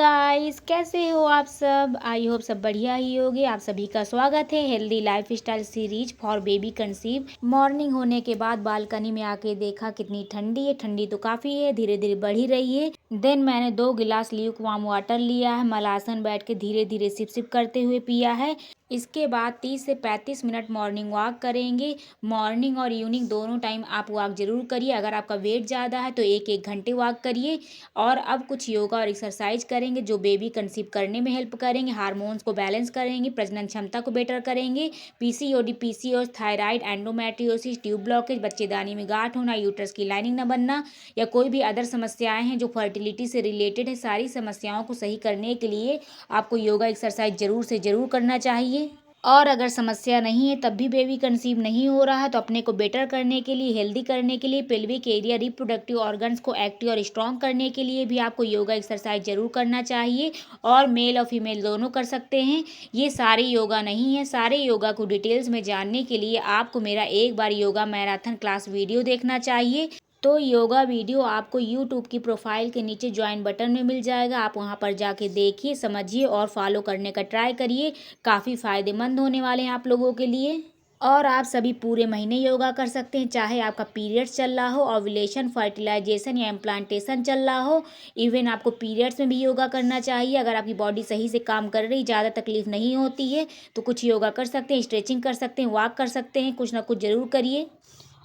Guys, कैसे हो आप सब। आई होप सब बढ़िया ही होगे। आप सभी का स्वागत है healthy lifestyle series for baby conceive. Morning होने के बाद बालकनी में आके देखा कितनी ठंडी है। ठंडी तो काफ़ी है, धीरे धीरे बढ़ ही रही है। देन मैंने 2 गिलास ल्यूक वार्म वाटर लिया है। मलासन बैठ के धीरे धीरे सिप सिप करते हुए पिया है। इसके बाद 30 से 35 मिनट मॉर्निंग वॉक करेंगे। मॉर्निंग और इवनिंग दोनों टाइम आप वॉक ज़रूर करिए। अगर आपका वेट ज़्यादा है तो 1-1 घंटे वॉक करिए। और अब कुछ योगा और एक्सरसाइज करेंगे जो बेबी कंसीव करने में हेल्प करेंगे, हार्मोन्स को बैलेंस करेंगे, प्रजनन क्षमता को बेटर करेंगे। PCOD, PCOS, thyroid, endometriosis, tube blockage, बच्चेदानी में गांठ होना, यूट्रस की लाइनिंग न बनना या कोई भी अदर समस्याएं हैं जो फर्टिलिटी से रिलेटेड है, सारी समस्याओं को सही करने के लिए आपको योगा एक्सरसाइज ज़रूर से ज़रूर करना चाहिए। और अगर समस्या नहीं है तब भी बेबी कंसीव नहीं हो रहा है तो अपने को बेटर करने के लिए, हेल्दी करने के लिए, पेल्विक एरिया, रिप्रोडक्टिव ऑर्गन्स को एक्टिव और स्ट्रॉन्ग करने के लिए भी आपको योगा एक्सरसाइज जरूर करना चाहिए। और मेल और फीमेल दोनों कर सकते हैं। ये सारे योगा नहीं है। सारे योगा को डिटेल्स में जानने के लिए आपको मेरा एक बार योगा मैराथन क्लास वीडियो देखना चाहिए। तो योगा वीडियो आपको यूट्यूब की प्रोफाइल के नीचे ज्वाइन बटन में मिल जाएगा। आप वहां पर जाके देखिए, समझिए और फॉलो करने का ट्राई करिए। काफ़ी फ़ायदेमंद होने वाले हैं आप लोगों के लिए। और आप सभी पूरे महीने योगा कर सकते हैं, चाहे आपका पीरियड्स चल रहा हो, ओव्यूलेशन, फर्टिलाइजेशन या इम्प्लांटेशन चल रहा हो। इवन आपको पीरियड्स में भी योगा करना चाहिए। अगर आपकी बॉडी सही से काम कर रही, ज़्यादा तकलीफ नहीं होती है तो कुछ योगा कर सकते हैं, स्ट्रेचिंग कर सकते हैं, वॉक कर सकते हैं, कुछ ना कुछ ज़रूर करिए।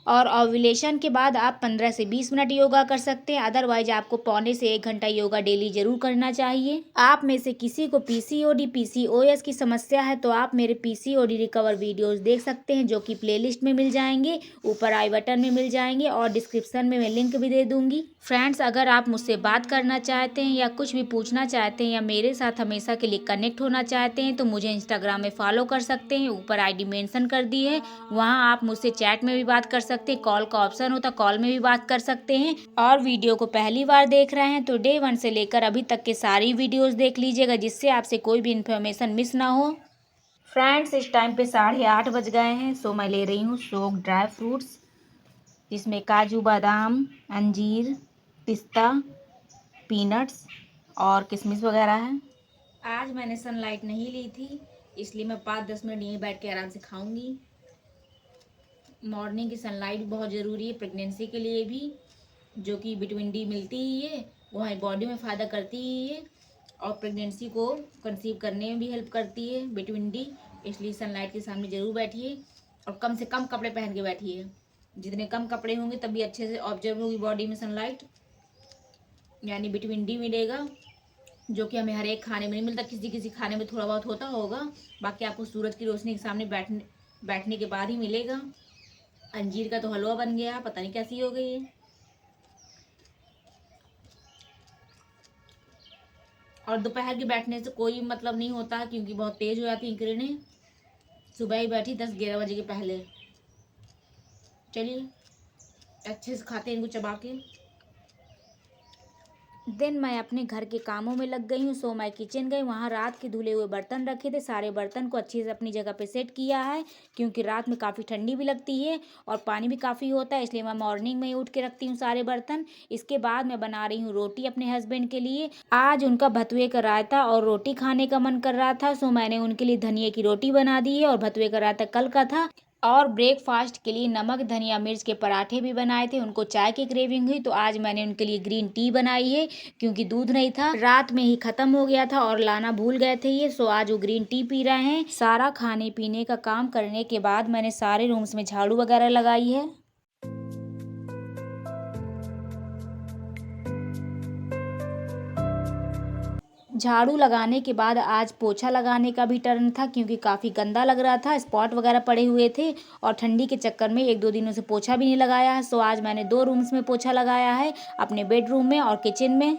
और ओव्यूलेशन के बाद आप 15 से 20 मिनट योगा कर सकते हैं। अदरवाइज आपको पौने से 1 घंटा योगा डेली जरूर करना चाहिए। आप में से किसी को पीसीओडी, पीसीओएस की समस्या है तो आप मेरे पीसीओडी रिकवर वीडियोस देख सकते हैं जो कि प्लेलिस्ट में मिल जाएंगे, ऊपर आई बटन में मिल जाएंगे और डिस्क्रिप्शन में मैं लिंक भी दे दूंगी। फ्रेंड्स, अगर आप मुझसे बात करना चाहते हैं या कुछ भी पूछना चाहते हैं या मेरे साथ हमेशा के लिए कनेक्ट होना चाहते हैं तो मुझे इंस्टाग्राम में फॉलो कर सकते हैं। ऊपर आईडी मेंशन कर दी है, वहाँ आप मुझसे चैट में भी बात कर सकते हैं। कॉल का ऑप्शन होता, कॉल में भी बात कर सकते हैं। और वीडियो को पहली बार देख रहे हैं तो डे 1 से लेकर अभी तक के सारी वीडियोस देख लीजिएगा, जिससे आपसे कोई भी इन्फॉर्मेशन मिस ना हो। फ्रेंड्स, इस टाइम पे 8:30 बज गए हैं। सो मैं ले रही हूँ सोक ड्राई फ्रूट्स, जिसमें काजू, बादाम, अंजीर, पिस्ता, पीनट्स और किशमिश वगैरह है। आज मैंने सनलाइट नहीं ली थी, इसलिए मैं 5-10 मिनट यहीं बैठ के आराम से खाऊंगी। मॉर्निंग की सनलाइट बहुत ज़रूरी है प्रेगनेंसी के लिए भी, जो कि विटामिन डी मिलती ही है, वो हमारी बॉडी में फ़ायदा करती ही है और प्रेगनेंसी को कंसीव करने में भी हेल्प करती है विटामिन डी। इसलिए सनलाइट के सामने ज़रूर बैठिए और कम से कम कपड़े पहन के बैठिए। जितने कम कपड़े होंगे तभी अच्छे से ऑब्जर्व होगी बॉडी में सनलाइट, यानी विटामिन डी मिलेगा, जो कि हमें हर एक खाने में नहीं मिलता। किसी किसी खाने में थोड़ा बहुत होता होगा, बाकी आपको सूरज की रोशनी के सामने बैठने के बाद ही मिलेगा। अंजीर का तो हलवा बन गया, पता नहीं कैसी हो गई है। और दोपहर के बैठने से कोई मतलब नहीं होता क्योंकि बहुत तेज हो जाती है किरणें। सुबह ही बैठी 10-11 बजे के पहले। चलिए अच्छे से खाते हैं इनको चबा के। देन मैं अपने घर के कामों में लग गई हूँ। सो मैं किचन गई, वहाँ रात के धुले हुए बर्तन रखे थे। सारे बर्तन को अच्छे से अपनी जगह पे सेट किया है, क्योंकि रात में काफ़ी ठंडी भी लगती है और पानी भी काफ़ी होता है, इसलिए मैं मॉर्निंग में ही उठ के रखती हूँ सारे बर्तन। इसके बाद मैं बना रही हूँ रोटी अपने हस्बैंड के लिए। आज उनका भतुए का रायता और रोटी खाने का मन कर रहा था, सो मैंने उनके लिए धनिया की रोटी बना दी है और भतुए का रायता कल का था। और ब्रेकफास्ट के लिए नमक, धनिया, मिर्च के पराठे भी बनाए थे। उनको चाय की क्रेविंग हुई तो आज मैंने उनके लिए ग्रीन टी बनाई है, क्योंकि दूध नहीं था, रात में ही खत्म हो गया था और लाना भूल गए थे ये। सो आज वो ग्रीन टी पी रहे हैं। सारा खाने पीने का काम करने के बाद मैंने सारे रूम्स में झाड़ू वगैरह लगाई है। झाड़ू लगाने के बाद आज पोछा लगाने का भी टर्न था, क्योंकि काफ़ी गंदा लग रहा था, स्पॉट वगैरह पड़े हुए थे और ठंडी के चक्कर में 1-2 दिनों से पोछा भी नहीं लगाया है। सो आज मैंने 2 रूम्स में पोछा लगाया है, अपने बेडरूम में और किचन में।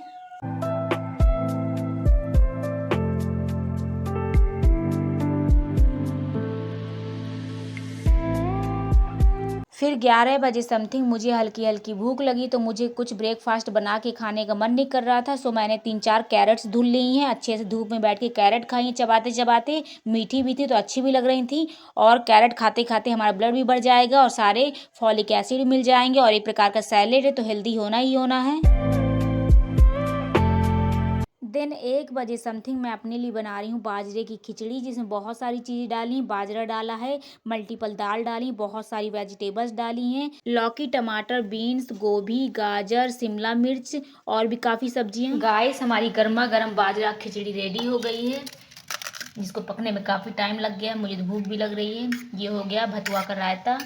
फिर 11 बजे समथिंग मुझे हल्की हल्की भूख लगी तो मुझे कुछ ब्रेकफास्ट बना के खाने का मन नहीं कर रहा था। सो मैंने 3-4 कैरेट्स धुल ली हैं, अच्छे से धूप में बैठ के कैरेट खाई हैं चबाते चबाते। मीठी भी थी तो अच्छी भी लग रही थी। और कैरेट खाते खाते हमारा ब्लड भी बढ़ जाएगा और सारे फॉलिक एसिड मिल जाएंगे। और एक प्रकार का सैलेड है तो हेल्दी होना ही होना है। देन 1 बजे समथिंग मैं अपने लिए बना रही हूँ बाजरे की खिचड़ी, जिसमें बहुत सारी चीज़ें डाली हैं। बाजरा डाला है, मल्टीपल दाल डाली, बहुत सारी वेजिटेबल्स डाली हैं, लौकी, टमाटर, बीन्स, गोभी, गाजर, शिमला मिर्च और भी काफ़ी सब्जियाँ। गाइस, हमारी गर्मा गर्म बाजरा खिचड़ी रेडी हो गई है, जिसको पकने में काफ़ी टाइम लग गया। मुझे तो भूख भी लग रही है। ये हो गया भतुआ का रायता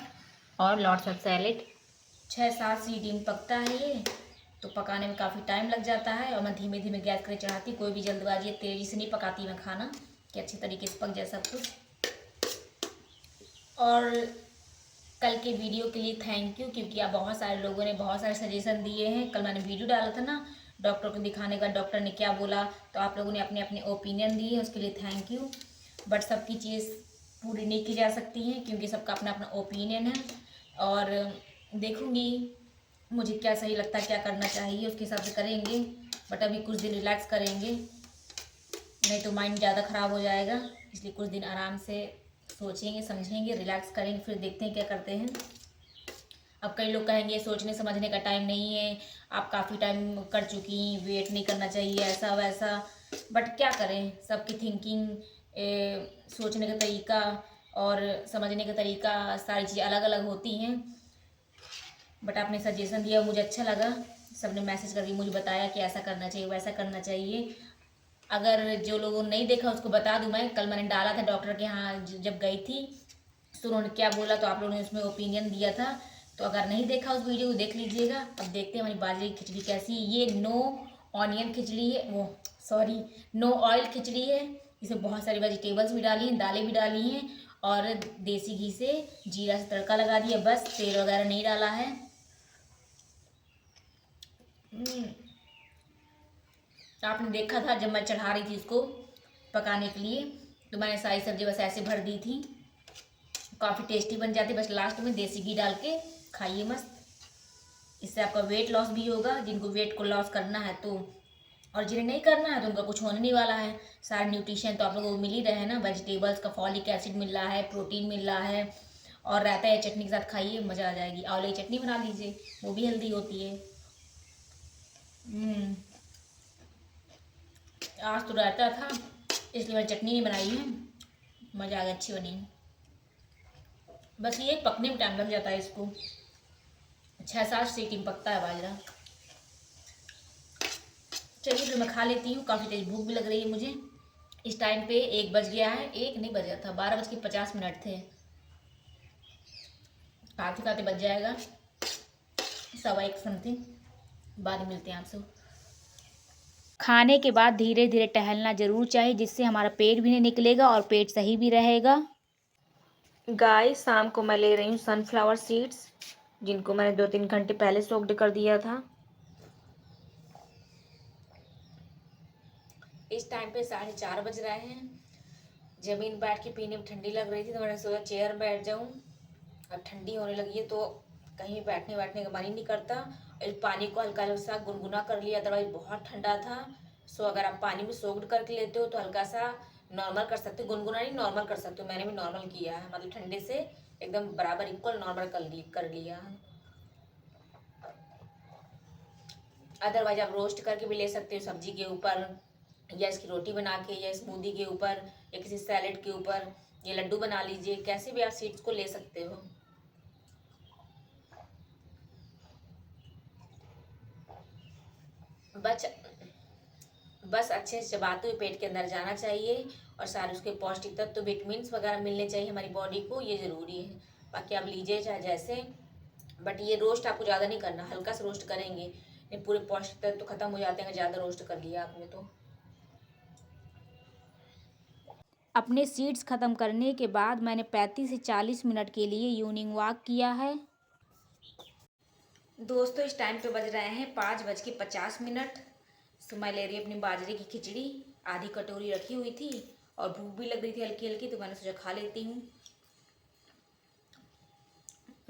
और लॉट्स ऑफ सैलेड। 6-7 सीटी में पकता है ये, तो पकाने में काफ़ी टाइम लग जाता है और मैं धीमे धीमे गैस कर चढ़ाती। कोई भी जल्दबाजी तेज़ी से नहीं पकाती मैं खाना, कि अच्छे तरीके से पक जाए सब कुछ। और कल के वीडियो के लिए थैंक यू, क्योंकि आप बहुत सारे लोगों ने बहुत सारे सजेशन दिए हैं। कल मैंने वीडियो डाला था ना डॉक्टर को दिखाने का, डॉक्टर ने क्या बोला, तो आप लोगों ने अपने अपने ओपिनियन दिए, उसके लिए थैंक यू। बट सबकी चीज़ पूरी नहीं की जा सकती है, क्योंकि सबका अपना अपना ओपिनियन है। और देखूँगी मुझे क्या सही लगता है, क्या करना चाहिए, उसके हिसाब से करेंगे। बट अभी कुछ दिन रिलैक्स करेंगे, नहीं तो माइंड ज़्यादा ख़राब हो जाएगा। इसलिए कुछ दिन आराम से सोचेंगे, समझेंगे, रिलैक्स करेंगे, फिर देखते हैं क्या करते हैं। अब कई लोग कहेंगे सोचने समझने का टाइम नहीं है, आप काफ़ी टाइम कर चुकी, वेट नहीं करना चाहिए, ऐसा वैसा। बट क्या करें, सबकी थिंकिंग, सोचने का तरीका और समझने का तरीका, सारी चीज़ें अलग अलग होती हैं। बट आपने सजेशन दिया, मुझे अच्छा लगा। सबने मैसेज करके मुझे बताया कि ऐसा करना चाहिए, वैसा करना चाहिए। अगर जो लोगों ने नहीं देखा उसको बता दूं, मैं कल मैंने डाला था डॉक्टर के यहाँ जब गई थी, तो उन्होंने क्या बोला, तो आप लोगों ने उसमें ओपिनियन दिया था। तो अगर नहीं देखा उस वीडियो को देख लीजिएगा। अब देखते हैं हमारी बाजरे की खिचड़ी कैसी है। ये नो ऑनियन खिचड़ी है, वो सॉरी नो ऑयल खिचड़ी है। इसमें बहुत सारी वेजिटेबल्स भी डाली हैं, दालें भी डाली हैं और देसी घी से जीरा से तड़का लगा दिया, बस तेल वगैरह नहीं डाला है। आपने देखा था जब मैं चढ़ा रही थी इसको पकाने के लिए, तो मैंने सारी सब्जी बस ऐसे भर दी थी। काफ़ी टेस्टी बन जाती, बस लास्ट में देसी घी डाल के खाइए मस्त। इससे आपका वेट लॉस भी होगा, जिनको वेट को लॉस करना है तो। और जिन्हें नहीं करना है तो उनका कुछ होने नहीं वाला है। सारे न्यूट्रिशन तो आप लोगों को मिल ही रहे हैं ना, वेजिटेबल्स का फॉलिक एसिड मिल रहा है, प्रोटीन मिल रहा है। और रायता या चटनी के साथ खाइए, मज़ा आ जाएगी। आंवले की चटनी बना लीजिए, वो भी हेल्दी होती है। आज तो रायता था इसलिए मैंने चटनी नहीं बनाई है, मज़ा आ गया, अच्छी बनी। बस ये पकने में टाइम लग जाता है इसको, 6-7 सीटी में पकता है बाजरा। चलिए फिर मैं खा लेती हूँ, काफ़ी तेज भूख भी लग रही है मुझे। इस टाइम पे 1 बज गया है, 1 नहीं बजा था, 12:50 थे। खाते खाते बज जाएगा 1:15 समथिंग। बाद में मिलते हैं आपसे। खाने के बाद धीरे धीरे टहलना जरूर चाहिए, जिससे हमारा पेट भी नहीं निकलेगा और पेट सही भी रहेगा। गाइस, शाम को मैं ले रही हूँ सनफ्लावर सीड्स, जिनको मैंने 2-3 घंटे पहले सोक्ड कर दिया था। इस टाइम पे 4:30 बज रहे हैं। ज़मीन बैठ के पीने में ठंडी लग रही थी, तो मैंने सोचा चेयर में बैठ जाऊँ। अब ठंडी होने लगी है तो कहीं बैठने का मन ही नहीं करता। इस पानी को हल्का सा गुनगुना कर लिया, अदरवाइज बहुत ठंडा था। सो अगर आप पानी में सोक्ड करके लेते हो तो हल्का सा नॉर्मल कर सकते हो, गुनगुना नहीं नॉर्मल कर सकते हो। मैंने भी नॉर्मल किया है, मतलब ठंडे से एकदम बराबर इक्वल नॉर्मल कर लिया। अदरवाइज आप रोस्ट करके भी ले सकते हो सब्जी के ऊपर, या इसकी रोटी बना के, या स्मूदी के ऊपर, या किसी सैलेड के ऊपर, या लड्डू बना लीजिए। कैसे भी आप सीड्स को ले सकते हो। बस बस अच्छे से चबाते हुए पेट के अंदर जाना चाहिए, और सारे उसके पौष्टिक तत्व, विटामिन वगैरह मिलने चाहिए हमारी बॉडी को, ये ज़रूरी है। बाकी आप लीजिए चाहे जैसे, बट ये रोस्ट आपको ज़्यादा नहीं करना, हल्का सा रोस्ट करेंगे, नहीं पूरे पौष्टिक तत्व तो खत्म हो जाते हैं ज़्यादा रोस्ट कर लिया आपने तो। अपने सीड्स ख़त्म करने के बाद मैंने 35 से 40 मिनट के लिए इवनिंग वॉक किया है। दोस्तों, इस टाइम पे बज रहे हैं 5:50। तो मैं ले रही अपनी बाजरे की खिचड़ी, आधी कटोरी रखी हुई थी और भूख भी लग रही थी हल्की हल्की, तो मैंने सोचा खा लेती हूँ।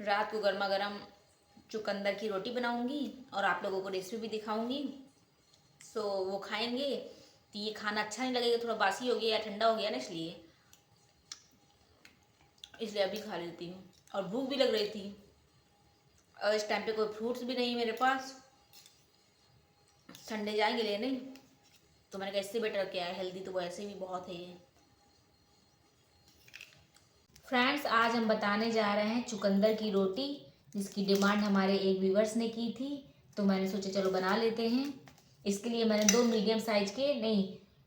रात को गर्मा गर्म चुकंदर की रोटी बनाऊंगी और आप लोगों को रेसिपी भी दिखाऊंगी। सो वो खाएंगे, तो ये खाना अच्छा नहीं लगेगा, थोड़ा बासी हो गया या ठंडा हो गया ना, इसलिए अभी खा लेती हूँ। और भूख भी लग रही थी, और इस टाइम पे कोई फ्रूट्स भी नहीं मेरे पास, संडे जाएंगे लेने। तो मैंने कहा इससे बेटर क्या है, हेल्दी तो वैसे भी बहुत है ये। फ्रेंड्स, आज हम बताने जा रहे हैं चुकंदर की रोटी, जिसकी डिमांड हमारे एक व्यूवर्स ने की थी, तो मैंने सोचा चलो बना लेते हैं। इसके लिए मैंने 2 मीडियम साइज के, नहीं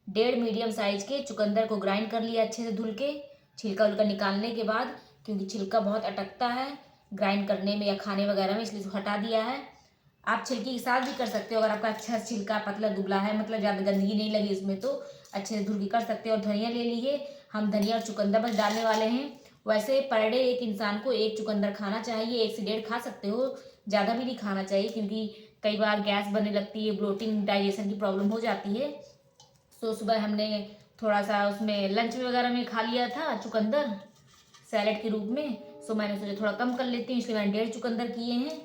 1.5 मीडियम साइज के चुकंदर को ग्राइंड कर लिया अच्छे से धुल के, छिलका उलका निकालने के बाद, क्योंकि छिलका बहुत अटकता है ग्राइंड करने में या खाने वगैरह में, इसलिए हटा दिया है। आप छिलकी के साथ भी कर सकते हो, अगर आपका अच्छा छिलका पतला दुबला है, मतलब ज़्यादा गंदगी नहीं लगी इसमें, तो अच्छे से धुल के कर सकते हो। और धनिया ले लीजिए, हम धनिया और चुकंदर बस डालने वाले हैं। वैसे पर डे एक इंसान को 1 चुकंदर खाना चाहिए, 1 से 1.5 खा सकते हो, ज़्यादा भी नहीं खाना चाहिए, क्योंकि कई बार गैस बनने लगती है, ब्लोटिंग डाइजेशन की प्रॉब्लम हो जाती है। तो सुबह हमने थोड़ा सा उसमें लंच वगैरह में खा लिया था चुकंदर सैलेड के रूप में, सो मैंने सोचा थोड़ा कम कर लेती हूँ, इसलिए मैंने 1.5 चुकंदर किए हैं।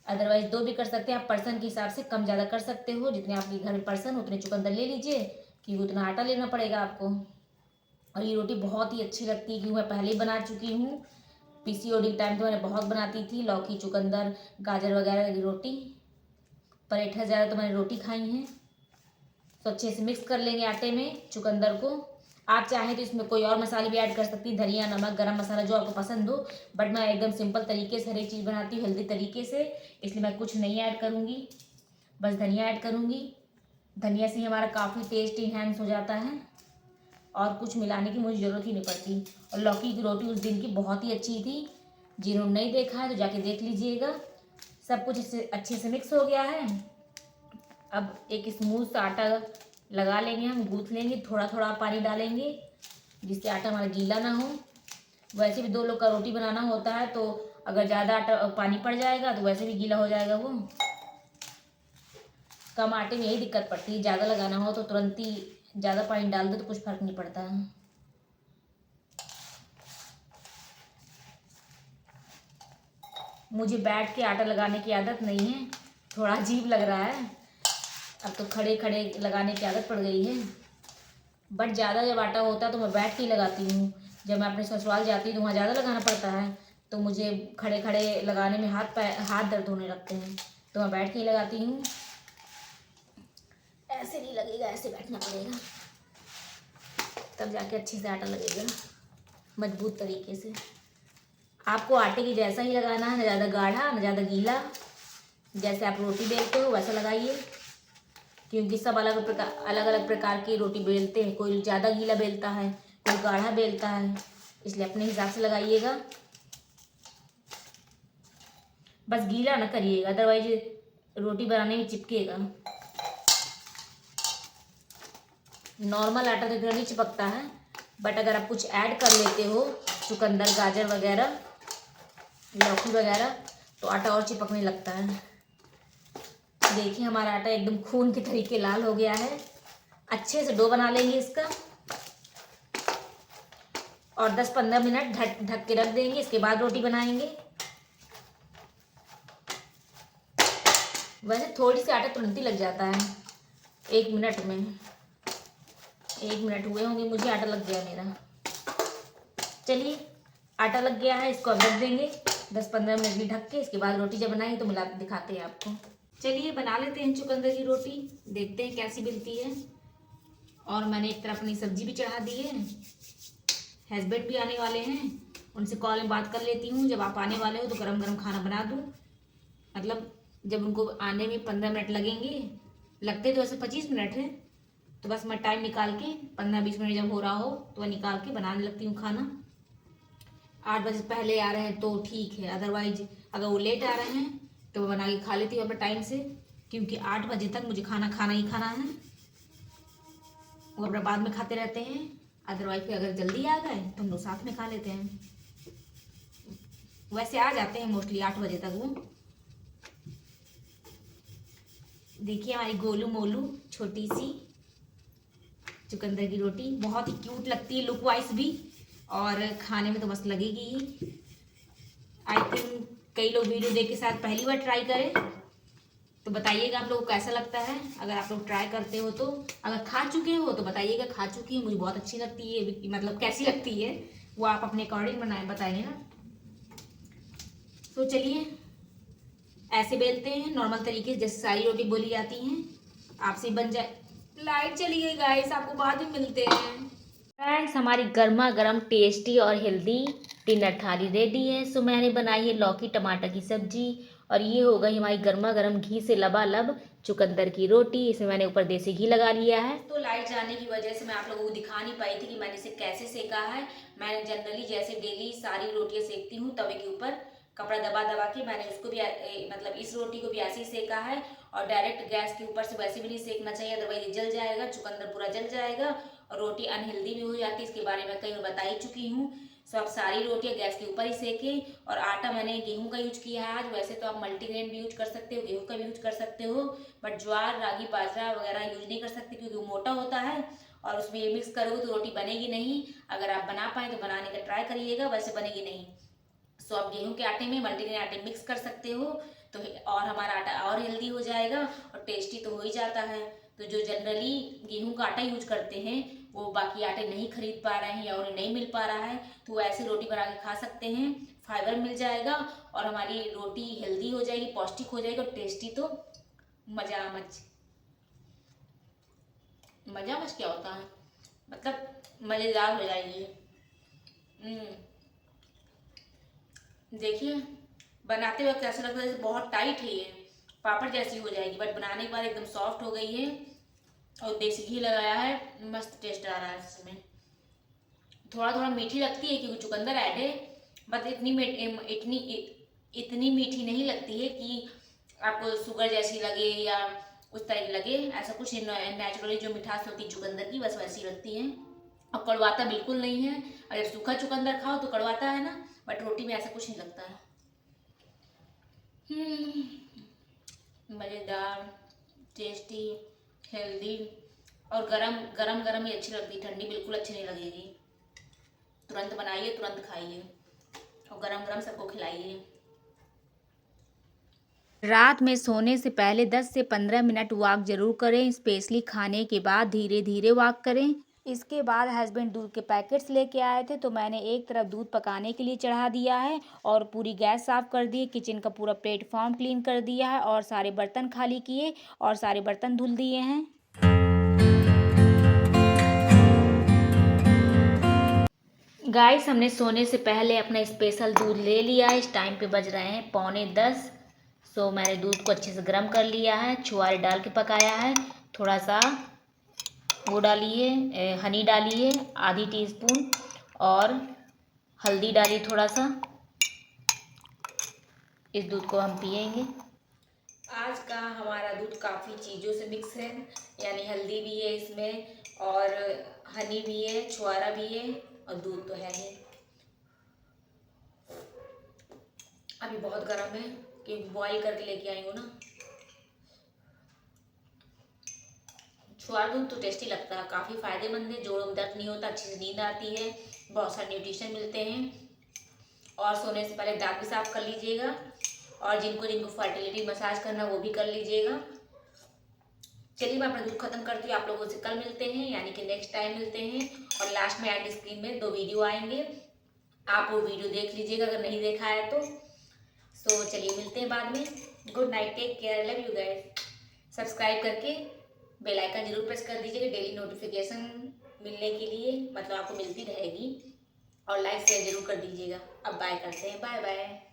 अदरवाइज 2 भी कर सकते हैं आप, पर्सन के हिसाब से कम ज़्यादा कर सकते हो, जितने आपके घर में पर्सन उतने चुकंदर ले लीजिए, कि उतना आटा लेना पड़ेगा आपको। और ये रोटी बहुत ही अच्छी लगती है, क्योंकि मैं पहले ही बना चुकी हूँ। पीसीओडी के टाइम तो मैंने बहुत बनाती थी, लौकी चुकंदर गाजर वगैरह की रोटी, पराठा ज़्यादा तो मैंने रोटी खाई हैं। तो अच्छे से मिक्स कर लेंगे आटे में चुकंदर को। आप चाहें तो इसमें कोई और मसाले भी ऐड कर सकती हैं, धनिया नमक गरम मसाला जो आपको पसंद हो, बट मैं एकदम सिंपल तरीके से हर एक चीज़ बनाती हूँ, हेल्दी तरीके से, इसलिए मैं कुछ नहीं ऐड करूँगी, बस धनिया ऐड करूँगी। धनिया से हमारा काफ़ी टेस्ट इन्हेंस हो जाता है, और कुछ मिलाने की मुझे ज़रूरत ही नहीं पड़ती। और लौकी की रोटी उस दिन की बहुत ही अच्छी थी, जिन्होंने नहीं देखा है तो जाके देख लीजिएगा। सब कुछ इससे अच्छे से मिक्स हो गया है। अब एक स्मूथ सा आटा लगा लेंगे, हम गूँथ लेंगे, थोड़ा थोड़ा पानी डालेंगे, जिससे आटा हमारा गीला ना हो। वैसे भी 2 लोग का रोटी बनाना होता है, तो अगर ज़्यादा आटा पानी पड़ जाएगा तो वैसे भी गीला हो जाएगा वो। कम आटे में यही दिक्कत पड़ती है, ज़्यादा लगाना हो तो तुरंत ही ज़्यादा पानी डाल दो तो कुछ फर्क नहीं पड़ता है। मुझे बैठ के आटा लगाने की आदत नहीं है, थोड़ा अजीब लग रहा है, अब तो खड़े खड़े लगाने की आदत पड़ गई है। बट ज़्यादा जब आटा होता है तो मैं बैठ के ही लगाती हूँ। जब मैं अपने ससुराल जाती हूँ तो वहाँ ज़्यादा लगाना पड़ता है, तो मुझे खड़े खड़े लगाने में हाथ दर्द होने लगते हैं, तो मैं बैठ के ही लगाती हूँ। ऐसे नहीं लगेगा, ऐसे बैठना पड़ेगा, तब जाके अच्छे से आटा लगेगा मजबूत तरीके से। आपको आटे की जैसा ही लगाना है, ना ज़्यादा गाढ़ा ना ज़्यादा गीला, जैसे आप रोटी बेलते हो वैसा लगाइए, क्योंकि सब अलग अलग प्रकार की रोटी बेलते हैं, कोई ज़्यादा गीला बेलता है, कोई गाढ़ा बेलता है, इसलिए अपने हिसाब से लगाइएगा। बस गीला ना करिएगा, अदरवाइज रोटी बनाने में चिपकेगा। नॉर्मल आटा तो इतना नहीं चिपकता है, बट अगर आप कुछ ऐड कर लेते हो, चुकंदर गाजर वगैरह लौकी वगैरह, तो आटा और चिपकने लगता है। देखिए हमारा आटा एकदम खून के तरीके लाल हो गया है। अच्छे से डो बना लेंगे इसका, और 10-15 मिनट ढक के रख देंगे, इसके बाद रोटी बनाएंगे। वैसे थोड़ी सी आटा तुरंत ही लग जाता है, 1 मिनट में, 1 मिनट हुए होंगे मुझे, आटा लग गया मेरा। चलिए आटा लग गया है, इसको अब रख देंगे 10-15 मिनट भी ढक के, इसके बाद रोटी जब बनाएंगे तो मिला दिखाते हैं आपको। चलिए बना लेते हैं चुकंदर की रोटी, देखते हैं कैसी बनती है। और मैंने एक तरफ अपनी सब्जी भी चढ़ा दी है, हस्बैंड भी आने वाले हैं, उनसे कॉल में बात कर लेती हूँ, जब आप आने वाले हो तो गरम गरम खाना बना दूँ। मतलब जब उनको आने में 15 मिनट लगेंगे, लगते तो वैसे 25 मिनट है, तो बस मैं टाइम निकाल के 15-20 मिनट जब हो रहा हो तो वह निकाल के बनाने लगती हूँ खाना। 8 बजे पहले आ रहे हैं तो ठीक है, अदरवाइज अगर वो लेट आ रहे हैं तो मैं बना के खा लेती हूँ अपने टाइम से, क्योंकि 8 बजे तक मुझे खाना खाना ही खाना है। वो अपना बाद में खाते रहते हैं, अदरवाइज फिर अगर जल्दी आ गए तो हम लोग साथ में खा लेते हैं। वैसे आ जाते हैं मोस्टली 8 बजे तक वो। देखिए हमारी गोलू मोलू छोटी सी चुकंदर की रोटी बहुत ही क्यूट लगती है, लुक वाइज भी, और खाने में तो मस्त लगेगी ही। आई थिंक कई लोग वीडियो देख के साथ पहली बार ट्राई करें, तो बताइएगा आप लोगों को कैसा लगता है। अगर आप लोग ट्राई करते हो तो, अगर खा चुके हो तो बताइएगा खा चुकी है, मुझे बहुत अच्छी लगती है, मतलब कैसी लगती है वो आप अपने अकॉर्डिंग बनाए बताइए ना। तो चलिए ऐसे बेलते हैं नॉर्मल तरीके से, जैसे सारी रोटी बोली जाती हैं, आपसे बन जाए लाइट चली गई गाइस, आपको बाद में मिलते हैं। फ्रेंड्स, हमारी गर्मा गर्म टेस्टी और हेल्दी डिनर थाली रेडी है। सो मैंने बनाई है लौकी टमाटर की सब्जी, और ये हो गई हमारी गर्मा गर्म घी से लबालब चुकंदर की रोटी। इसमें मैंने ऊपर देसी घी लगा लिया है। तो लाइट जाने की वजह से मैं आप लोगों को दिखा नहीं पाई थी कि मैंने इसे कैसे सेका है। मैंने जनरली जैसे डेली सारी रोटियां सेकती हूँ तवे के ऊपर कपड़ा दबा दबा के, मैंने उसको भी मतलब इस रोटी को भी ऐसे ही सेका है। और डायरेक्ट गैस के ऊपर से वैसे भी नहीं सेकना चाहिए, अदरवाइज जल जाएगा, चुकंदर पूरा जल जाएगा और रोटी अनहेल्दी भी हो जाती है। इसके बारे में कई बार बता ही चुकी हूँ। सो आप सारी रोटियां गैस के ऊपर ही सेके। और आटा मैंने गेहूं का यूज किया है आज। वैसे तो आप मल्टीग्रेन भी यूज कर सकते हो, गेहूं का भी यूज कर सकते हो, बट ज्वार रागी बाजरा वगैरह यूज नहीं कर सकते क्योंकि वो मोटा होता है और उसमें ये मिक्स करोगे तो रोटी बनेगी नहीं। अगर आप बना पाए तो बनाने का ट्राई करिएगा, वैसे बनेगी नहीं। सो आप गेहूं के आटे में मल्टीग्रेन आटे मिक्स कर सकते हो तो और हमारा आटा और हेल्दी हो जाएगा और टेस्टी तो हो ही जाता है। तो जो जनरली गेहूं का आटा यूज करते हैं वो बाकी आटे नहीं खरीद पा रहे हैं या उन्हें नहीं मिल पा रहा है, तो वो ऐसी रोटी बना के खा सकते हैं। फाइबर मिल जाएगा और हमारी रोटी हेल्दी हो जाएगी, पौष्टिक हो जाएगी और टेस्टी तो मजा मच मजा मच क्या होता है, मतलब मज़ेदार हो जाएगी। देखिए बनाते वक्त ऐसा लगता है जैसे बहुत टाइट है, ये पापड़ जैसी हो जाएगी, बट बनाने के बाद एकदम सॉफ्ट हो गई है। और देसी घी लगाया है, मस्त टेस्ट आ रहा है इसमें। थोड़ा थोड़ा मीठी लगती है क्योंकि चुकंदर ऐड है, बट इतनी मीठी नहीं लगती है कि आपको शुगर जैसी लगे या उस तरह की लगे। ऐसा कुछ नेचुरली जो मिठास होती है चुकंदर की बस वैसी लगती है और कड़वाता बिल्कुल नहीं है। अगर सूखा चुकंदर खाओ तो कड़वाता है ना, बट रोटी में ऐसा कुछ नहीं लगता है। मज़ेदार, टेस्टी, हेल्दी और गरम गरम गरम ही अच्छी लगती है, ठंडी बिल्कुल अच्छी नहीं लगेगी। तुरंत बनाइए, तुरंत खाइए और गरम गरम सबको खिलाइए। रात में सोने से पहले 10 से 15 मिनट वॉक जरूर करें, स्पेशली खाने के बाद धीरे धीरे वॉक करें। इसके बाद हस्बैंड दूध के पैकेट्स लेके आए थे तो मैंने एक तरफ दूध पकाने के लिए चढ़ा दिया है और पूरी गैस साफ कर दी, किचन का पूरा प्लेटफॉर्म क्लीन कर दिया है और सारे बर्तन खाली किए और सारे बर्तन धुल दिए हैं। गाइस, हमने सोने से पहले अपना स्पेशल दूध ले लिया है। इस टाइम पे बज रहे हैं 9:45। सो मैंने दूध को अच्छे से गर्म कर लिया है, छुआरे डाल के पकाया है। थोड़ा सा वो डालिए, हनी डालिए आधी टीस्पून और हल्दी डालिए थोड़ा सा। इस दूध को हम पिएंगे। आज का हमारा दूध काफ़ी चीज़ों से मिक्स है, यानी हल्दी भी है इसमें और हनी भी है, छुआरा भी है और दूध तो है ही। अभी बहुत गर्म है क्योंकि बॉईल करके लेके आई हूँ ना। छुआरा दूध तो टेस्टी लगता है, काफ़ी फायदेमंद है, जोड़ों में दर्द नहीं होता, अच्छी से नींद आती है, बहुत सारे न्यूट्रिशन मिलते हैं। और सोने से पहले दांत भी साफ कर लीजिएगा और जिनको जिनको फर्टिलिटी मसाज करना वो भी कर लीजिएगा। चलिए मैं अपना दूध खत्म करती हूँ, आप लोगों से कल मिलते हैं, यानी कि नेक्स्ट टाइम मिलते हैं। और लास्ट में एंड स्क्रीन में 2 वीडियो आएंगे, आप वो वीडियो देख लीजिएगा अगर नहीं देखा है तो। सो चलिए मिलते हैं बाद में। Good night, take care, love you guys. Subscribe करके बेल आइकन जरूर प्रेस कर दीजिएगा डेली नोटिफिकेशन मिलने के लिए, मतलब आपको मिलती रहेगी। और लाइक शेयर जरूर कर दीजिएगा। अब बाय करते हैं, बाय बाय।